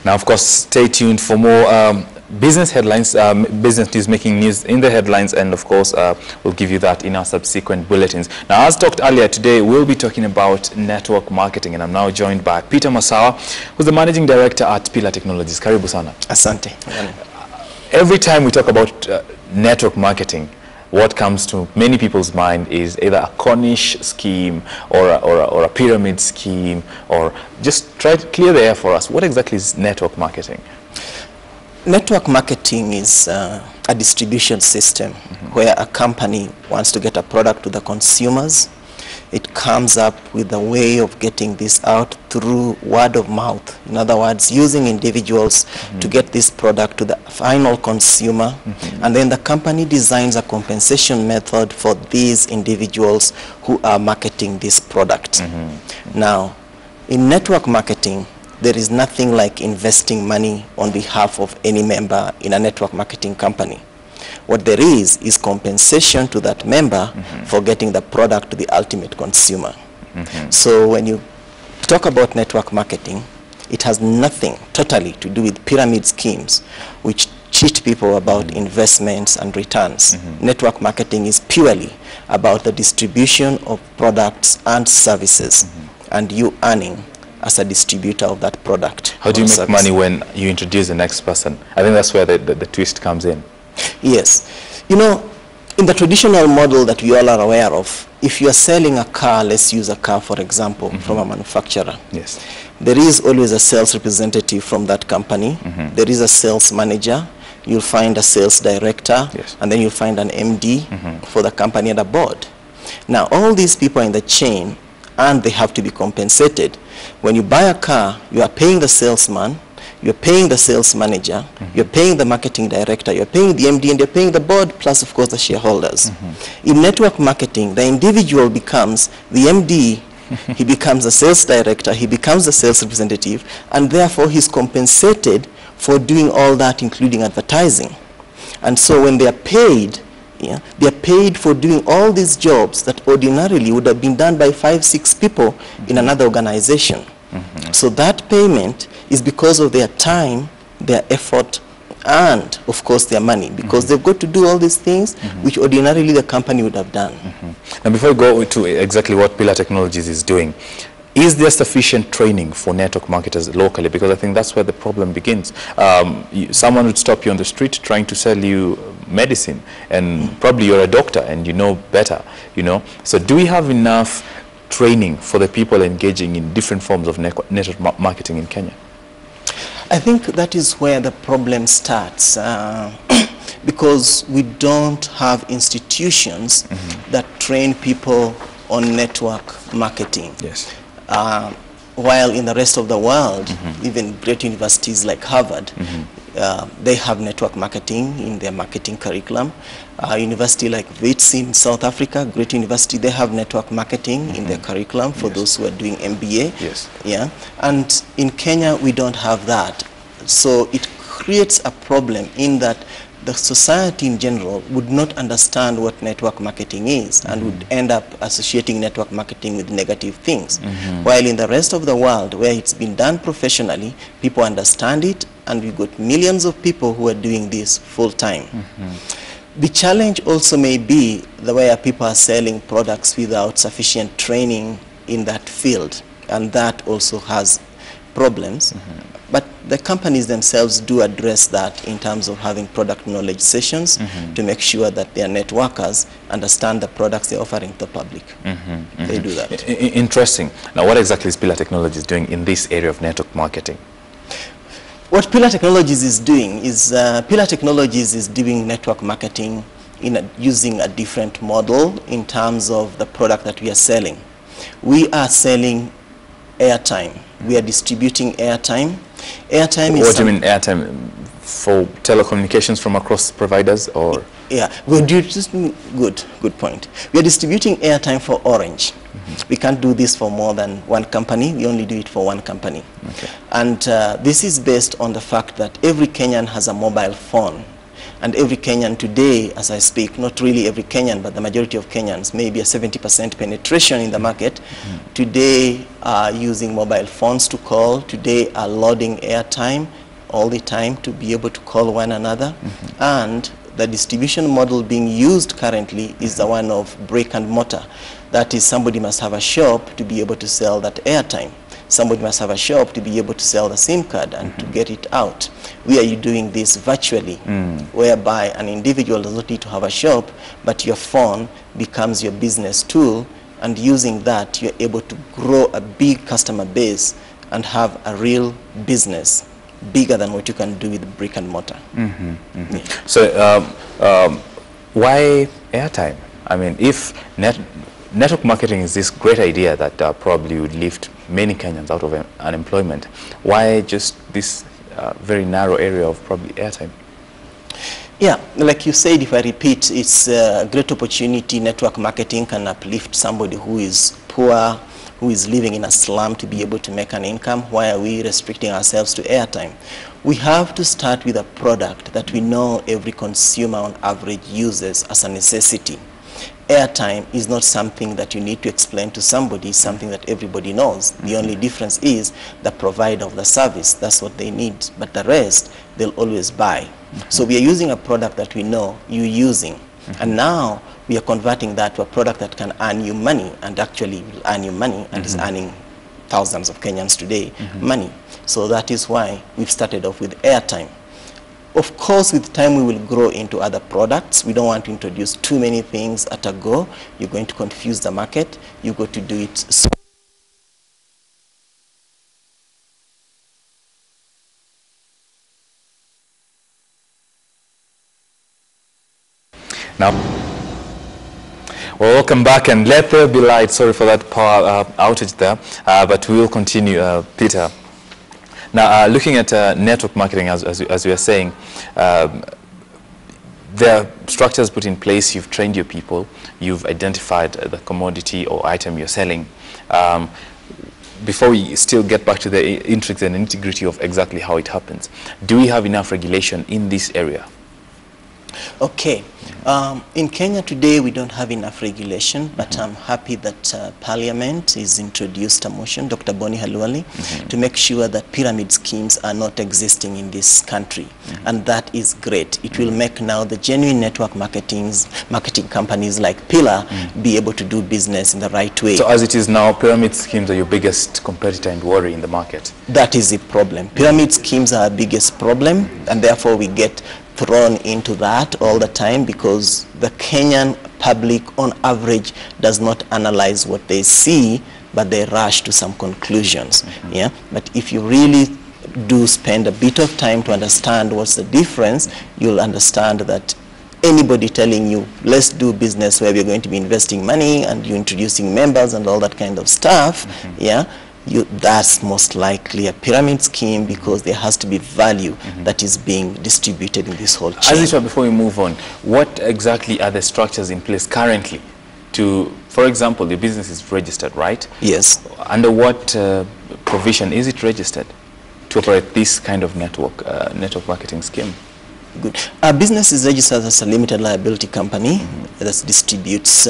Now, of course, stay tuned for more business headlines, business news making news in the headlines, and of course we'll give you that in our subsequent bulletins. Now, as talked earlier today, we'll be talking about network marketing, and I'm now joined by Peter Massawa, who's the managing director at Pillar Technologies. Karibu sana. Asante. Every time we talk about network marketing, what comes to many people's mind is either a Cornish scheme or a pyramid scheme, or just try to clear the air for us. What exactly is network marketing? Network marketing is a distribution system where a company wants to get a product to the consumers. It comes up with a way of getting this out through word of mouth. In other words, using individuals to get this product to the final consumer. And then the company designs a compensation method for these individuals who are marketing this product. Now, in network marketing, there is nothing like investing money on behalf of any member in a network marketing company. What there is compensation to that member for getting the product to the ultimate consumer. So when you talk about network marketing, it has nothing totally to do with pyramid schemes which cheat people about investments and returns. Network marketing is purely about the distribution of products and services, and you earning as a distributor of that product. How do you make money when you introduce the next person? I think that's where the twist comes in. Yes. You know, in the traditional model that we all are aware of, if you are selling a car, let's use a car for example, from a manufacturer. Yes. There is always a sales representative from that company. There is a sales manager. You'll find a sales director. Yes. And then you'll find an MD for the company and a board. Now, all these people are in the chain, and they have to be compensated. When you buy a car, you are paying the salesman, you're paying the sales manager, you're paying the marketing director, you're paying the MD, and you're paying the board, plus of course the shareholders. In network marketing, the individual becomes the MD, he becomes the sales director, he becomes the sales representative, and therefore he's compensated for doing all that, including advertising. And so when they are paid, they are paid for doing all these jobs that ordinarily would have been done by 5-6 people in another organization. So that payment is because of their time, their effort, and of course their money, because they've got to do all these things which ordinarily the company would have done. Now, before we go to exactly what Pillar Technologies is doing, is there sufficient training for network marketers locally? Because I think that's where the problem begins. Someone would stop you on the street trying to sell you medicine, and probably you're a doctor and you know better, So do we have enough training for the people engaging in different forms of network marketing in Kenya? I think that is where the problem starts, because we don't have institutions that train people on network marketing. Yes. While in the rest of the world, even great universities like Harvard, they have network marketing in their marketing curriculum. University like WITS in South Africa, great university, they have network marketing in their curriculum for those who are doing MBA. Yes. Yeah. And in Kenya, we don't have that. So it creates a problem in that the society in general would not understand what network marketing is and would end up associating network marketing with negative things. While in the rest of the world, where it's been done professionally, people understand it, and we've got millions of people who are doing this full time. The challenge also may be the way people are selling products without sufficient training in that field, and that also has problems. But the companies themselves do address that in terms of having product knowledge sessions to make sure that their networkers understand the products they're offering to the public. They do that. Interesting. Now, what exactly is Pillar Technologies doing in this area of network marketing? What Pillar Technologies is doing is, Pillar Technologies is doing network marketing using a different model in terms of the product that we are selling. We are selling airtime. We are distributing airtime. Airtime is... What do you mean airtime? For telecommunications from across providers, or? Yeah, good point. We are distributing airtime for Orange. We can't do this for more than one company. We only do it for one company. Okay. And this is based on the fact that every Kenyan has a mobile phone. And every Kenyan today, as I speak, not really every Kenyan, but the majority of Kenyans, maybe a 70% penetration in the market, today are using mobile phones to call, today are loading airtime all the time to be able to call one another. And the distribution model being used currently is the one of brick and mortar. That is, somebody must have a shop to be able to sell that airtime. Somebody must have a shop to be able to sell the SIM card and to get it out. We are doing this virtually, whereby an individual does not need to have a shop, but your phone becomes your business tool, and using that, you're able to grow a big customer base and have a real business bigger than what you can do with brick and mortar. Yeah. So why airtime? I mean, if network marketing is this great idea that probably would lift many Kenyans out of unemployment, why just this very narrow area of probably airtime? Yeah, like you said, if I repeat, it's a great opportunity. Network marketing can uplift somebody who is poor, who is living in a slum, to be able to make an income. Why are we restricting ourselves to airtime? We have to start with a product that we know every consumer on average uses as a necessity. Airtime is not something that you need to explain to somebody, something that everybody knows. The only difference is the provider of the service. That's what they need. But the rest, they'll always buy. So we are using a product that we know you're using. And now we are converting that to a product that can earn you money, and actually will earn you money, and is earning thousands of Kenyans today money. So that is why we've started off with airtime. Of course, with time we will grow into other products. We don't want to introduce too many things at a go. You're going to confuse the market. You got to do it so. Now, well, welcome back, and let there be light. Sorry for that power outage there, but we will continue, Peter. Now, looking at network marketing, as we are saying, there are structures put in place. You've trained your people. You've identified the commodity or item you're selling. Before we still get back to the intricacies and integrity of exactly how it happens, do we have enough regulation in this area? Okay. In Kenya today, we don't have enough regulation, but I'm happy that Parliament has introduced a motion, Dr. Boni Halwale, to make sure that pyramid schemes are not existing in this country. And that is great. It will make now the genuine network marketing companies like Pillar be able to do business in the right way. So as it is now, pyramid schemes are your biggest competitor and worry in the market? That is the problem. Pyramid schemes are our biggest problem, and therefore we get thrown into that all the time, because the Kenyan public on average does not analyze what they see, but they rush to some conclusions. Yeah, but if you really do spend a bit of time to understand what's the difference, you'll understand that anybody telling you, let's do business where we're going to be investing money and you're introducing members and all that kind of stuff, yeah, that's most likely a pyramid scheme, because there has to be value that is being distributed in this whole chain. As it were, before we move on, what exactly are the structures in place currently to, for example, the business is registered, right? Yes. Under what provision is it registered to operate this kind of network marketing scheme? Good. Our business is registered as a limited liability company that distributes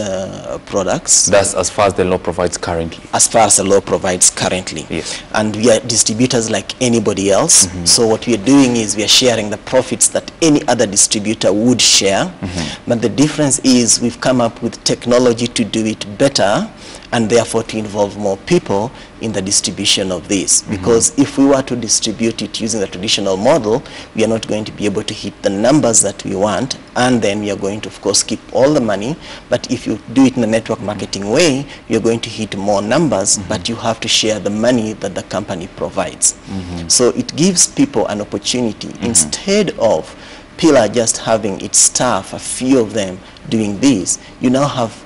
products. That's as far as the law provides currently? As far as the law provides currently. Yes. And we are distributors like anybody else. So what we are doing is we are sharing the profits that any other distributor would share. But the difference is we've come up with technology to do it better, and therefore to involve more people in the distribution of this. Because if we were to distribute it using the traditional model, we are not going to be able to hit the numbers that we want, and then we are going to, of course, keep all the money. But if you do it in a network marketing way, you're going to hit more numbers, but you have to share the money that the company provides. So it gives people an opportunity, instead of Pillar just having its staff, a few of them doing this, you now have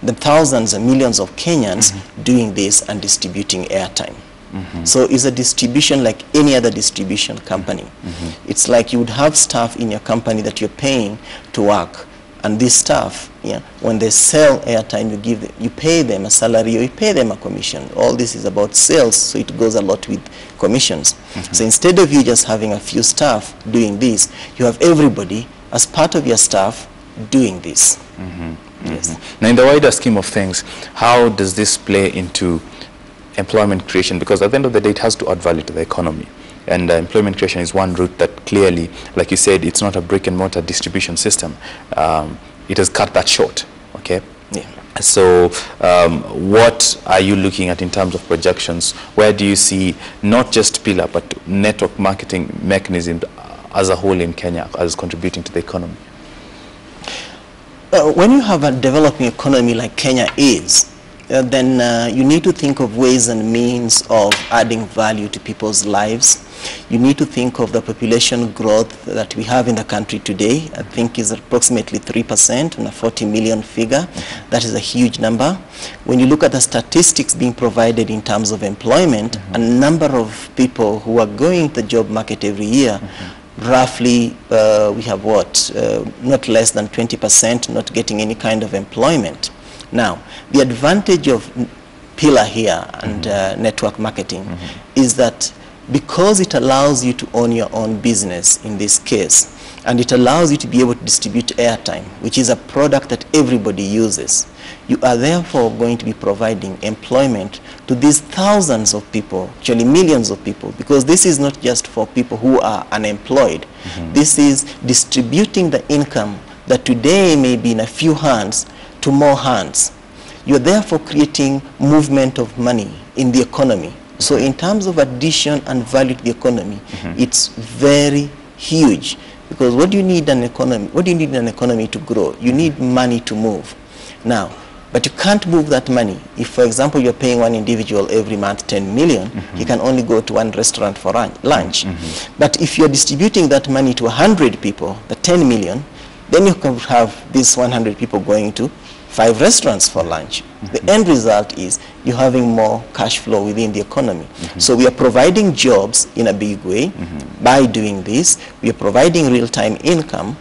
the thousands and millions of Kenyans doing this and distributing airtime. So it's a distribution like any other distribution company. It's like you would have staff in your company that you're paying to work And this staff, when they sell airtime, you pay them a salary or you pay them a commission. All this is about sales, so it goes a lot with commissions. So instead of you just having a few staff doing this, you have everybody as part of your staff doing this. Yes. Now, in the wider scheme of things, how does this play into employment creation? Because at the end of the day, it has to add value to the economy. And employment creation is one route that clearly, like you said, it's not a brick and mortar distribution system. It has cut that short, okay? Yeah. So what are you looking at in terms of projections? Where do you see not just Pillar, but network marketing mechanism as a whole in Kenya as contributing to the economy? When you have a developing economy like Kenya is, then you need to think of ways and means of adding value to people's lives. You need to think of the population growth that we have in the country today. I think is approximately 3% on a 40 million figure. That is a huge number. When you look at the statistics being provided in terms of employment, a number of people who are going to the job market every year, roughly we have not less than 20% not getting any kind of employment. Now, the advantage of Pillar here and network marketing is that because it allows you to own your own business in this case, and it allows you to be able to distribute airtime, which is a product that everybody uses, you are therefore going to be providing employment to these thousands of people, actually millions of people, because this is not just for people who are unemployed. This is distributing the income that today may be in a few hands to more hands. You're therefore creating movement of money in the economy. So in terms of addition and value to the economy, it's very huge. Because what do you need in an economy? What do you need in an economy to grow? You need money to move. Now, but you can't move that money. If, for example, you're paying one individual every month 10 million, he can only go to one restaurant for lunch. But if you're distributing that money to 100 people, the 10 million, then you can have these 100 people going to 5 restaurants for lunch. The end result is you're having more cash flow within the economy. So we are providing jobs in a big way by doing this. We are providing real-time income,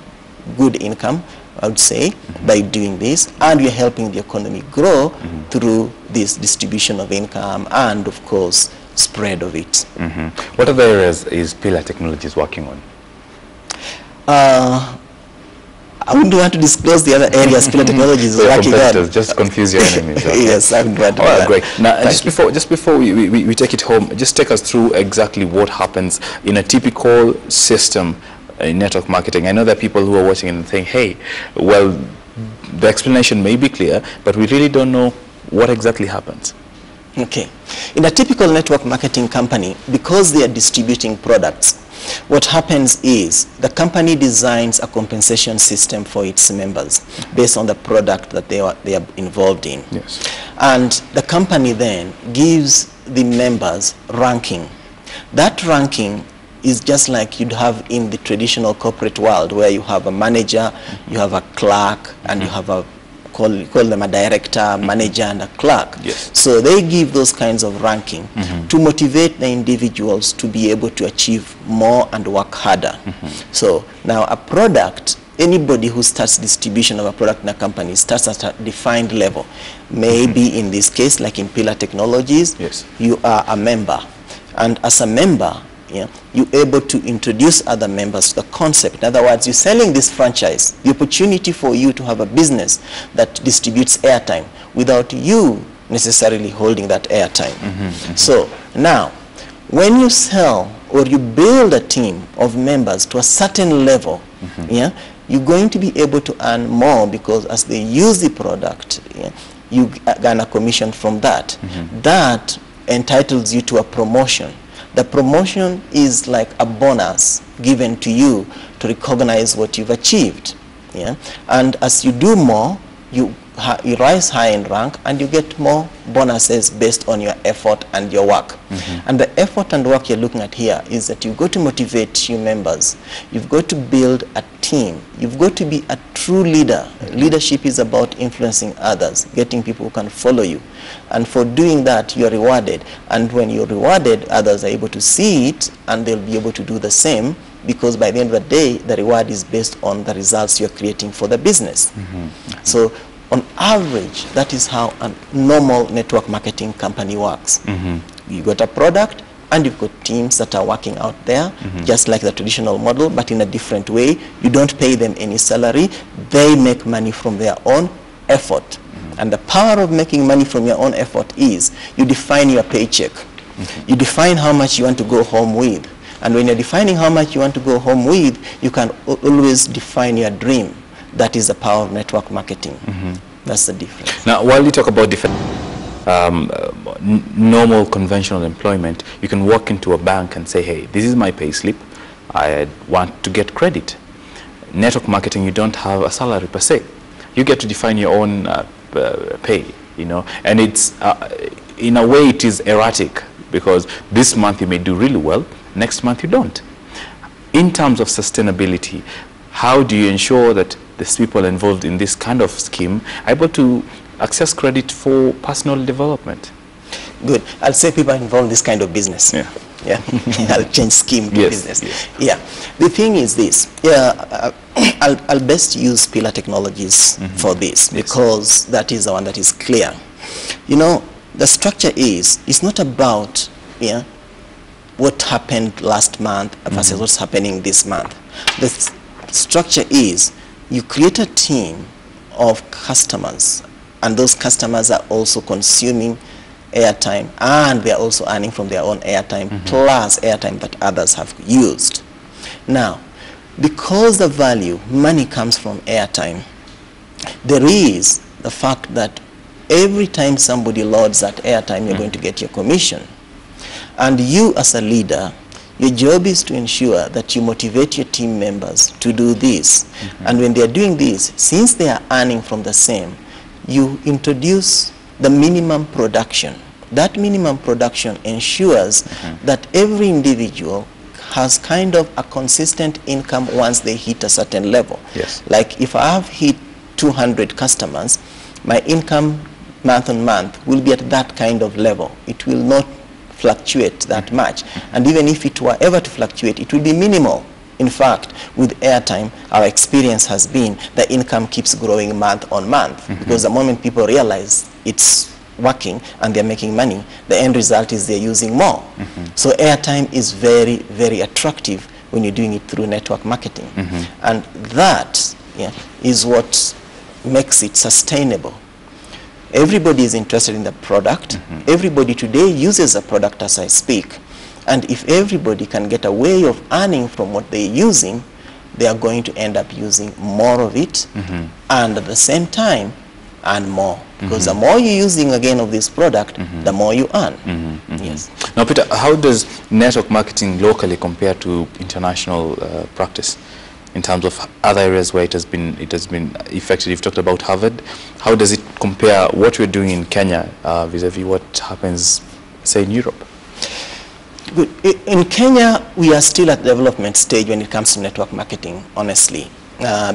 good income, I would say, by doing this, and we are helping the economy grow through this distribution of income and, of course, spread of it. What other areas is Pillar Technologies working on? I wouldn't want to disclose the other areas Pillar Technologies is working on. Just confuse your enemies. Okay. Yes, I wouldn't want to do that. that. Great. Now, just before we take it home, just take us through exactly what happens in a typical system in network marketing. I know there are people who are watching and think, hey, well, the explanation may be clear, but we really don't know what exactly happens. Okay. In a typical network marketing company, because they are distributing products, what happens is the company designs a compensation system for its members based on the product that they are involved in. Yes. And the company then gives the members ranking. That ranking is just like you'd have in the traditional corporate world, where you have a manager, you have a clerk, and you have a call them a director, manager, and a clerk. Yes. So they give those kinds of ranking to motivate the individuals to be able to achieve more and work harder. So now a product, anybody who starts distribution of a product in a company starts at a defined level. Maybe in this case, like in Pillar Technologies, you are a member. And as a member, you're able to introduce other members to the concept. In other words, you're selling this franchise, the opportunity for you to have a business that distributes airtime without you necessarily holding that airtime. So now, when you sell or you build a team of members to a certain level, you're going to be able to earn more, because as they use the product, you earn a commission from that. That entitles you to a promotion. The promotion is like a bonus given to you to recognize what you've achieved. And as you do more, you rise high in rank and you get more bonuses based on your effort and your work. And the effort and work you're looking at here is that you've got to motivate your members. You've got to build a team. You've got to be a true leader. Leadership is about influencing others, getting people who can follow you. And for doing that, you're rewarded. And when you're rewarded, others are able to see it, and they'll be able to do the same because by the end of the day, the reward is based on the results you're creating for the business. So on average, that is how a normal network marketing company works. You got a product, and you've got teams that are working out there, just like the traditional model, but in a different way. You don't pay them any salary. They make money from their own effort. And the power of making money from your own effort is you define your paycheck. You define how much you want to go home with. And when you're defining how much you want to go home with, you can always define your dream. That is the power of network marketing. That's the difference. Now, while you talk about normal conventional employment, you can walk into a bank and say, hey, this is my pay slip. I want to get credit. Network marketing, you don't have a salary per se. You get to define your own pay, you know, and it's, in a way, it is erratic, because this month you may do really well, next month you don't. In terms of sustainability, how do you ensure that these people involved in this kind of scheme are able to access credit for personal development? Good. I'll say people involved in this kind of business. Yeah. I'll change scheme to business. Yeah. The thing is this. I'll best use Pillar Technologies for this, because that is the one that is clear. You know, the structure is, it's not about what happened last month versus what's happening this month. The structure is, you create a team of customers, and those customers are also consuming airtime, and they're also earning from their own airtime plus airtime that others have used. Now, because the value, money comes from airtime, there is the fact that every time somebody loads that airtime, you're going to get your commission. And you as a leader, your job is to ensure that you motivate your team members to do this. And when they're doing this, since they are earning from the same, you introduce the minimum production. That minimum production ensures that every individual has kind of a consistent income once they hit a certain level. Like if I have hit 200 customers, my income month on month will be at that kind of level. It will not fluctuate that much. And even if it were ever to fluctuate, it will be minimal. In fact, with airtime, our experience has been the income keeps growing month on month, because the moment people realize it's working and they're making money, the end result is they're using more. So airtime is very, very attractive when you're doing it through network marketing. And that is what makes it sustainable. Everybody is interested in the product. Everybody today uses a product as I speak. And if everybody can get a way of earning from what they're using, they are going to end up using more of it, and at the same time earn more. Because the more you're using again of this product, the more you earn. Yes. Now, Peter, how does network marketing locally compare to international practice in terms of other areas where it has been effective? You've talked about Harvard. How does it compare what we're doing in Kenya vis-a-vis what happens, say, in Europe? Good. In Kenya, we are still at the development stage when it comes to network marketing, honestly.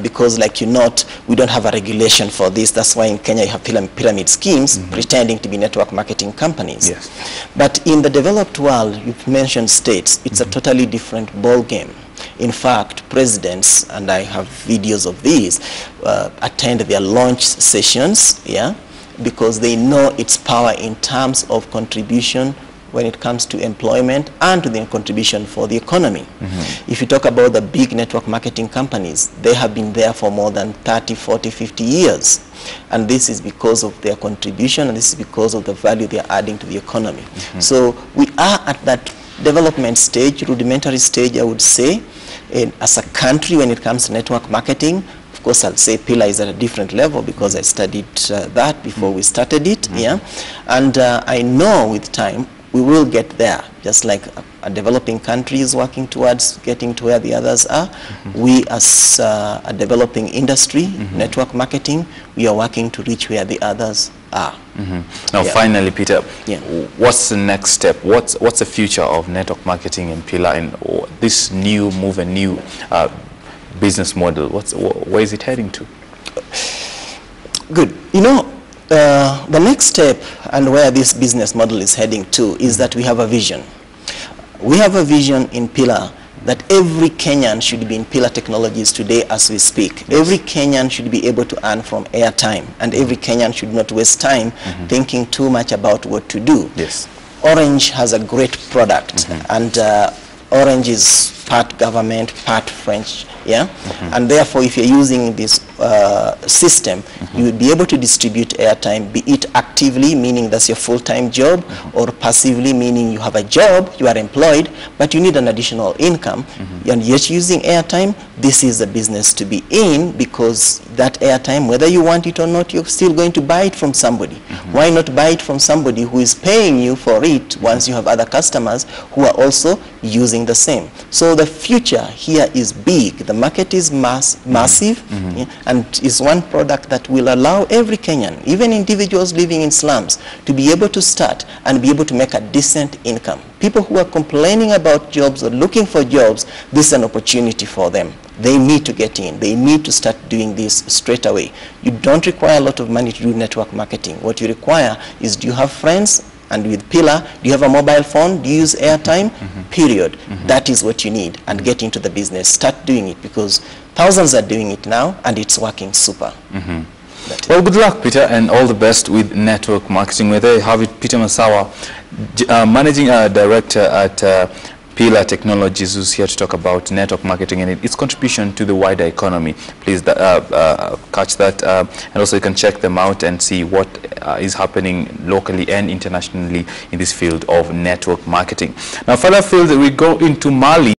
Because like you note, we don't have a regulation for this. That's why in Kenya you have pyramid schemes pretending to be network marketing companies. But in the developed world, you've mentioned states, it's a totally different ball game. In fact, presidents, and I have videos of these, attend their launch sessions, because they know its power in terms of contribution when it comes to employment and to the contribution for the economy. If you talk about the big network marketing companies, they have been there for more than 30, 40, 50 years. And this is because of their contribution, and this is because of the value they are adding to the economy. So we are at that development stage, rudimentary stage, I would say, as a country when it comes to network marketing. Of course, I'll say Pillar is at a different level because I studied that before we started it. And I know with time, we will get there, just like a developing country is working towards getting to where the others are. We as a developing industry, network marketing, we are working to reach where the others are. Now finally, Peter, what's the next step? What's the future of network marketing in Pillar, and this new move and new business model? Where is it heading to? Good. You know, the next step and where this business model is heading to is that we have a vision. We have a vision in Pillar that every Kenyan should be in Pillar Technologies today as we speak. Yes. Every Kenyan should be able to earn from airtime, and every Kenyan should not waste time thinking too much about what to do. Yes. Orange has a great product, and Orange is part government, part French, yeah? And therefore, if you're using this system, you will be able to distribute airtime, be it actively, meaning that's your full-time job, or passively, meaning you have a job, you are employed, but you need an additional income, and yet using airtime, this is a business to be in, because that airtime, whether you want it or not, you're still going to buy it from somebody. Why not buy it from somebody who is paying you for it once you have other customers who are also using the same? So the future here is big. The market is massive, yeah, and is one product that will allow every Kenyan, even individuals living in slums, to be able to start and be able to make a decent income. People who are complaining about jobs or looking for jobs, this is an opportunity for them. They need to get in. They need to start doing this straight away. You don't require a lot of money to do network marketing. What you require is, do you have friends? And with Pillar, do you have a mobile phone? Do you use airtime? Period. That is what you need, and get into the business. Start doing it, because thousands are doing it now, and it's working super. Well, good luck, Peter, and all the best with network marketing. Where they have it, Peter Massawa, Managing Director at Pillar Technologies, who's here to talk about network marketing and its contribution to the wider economy. Please catch that, and also you can check them out and see what is happening locally and internationally in this field of network marketing. Now, further field, we go into Mali.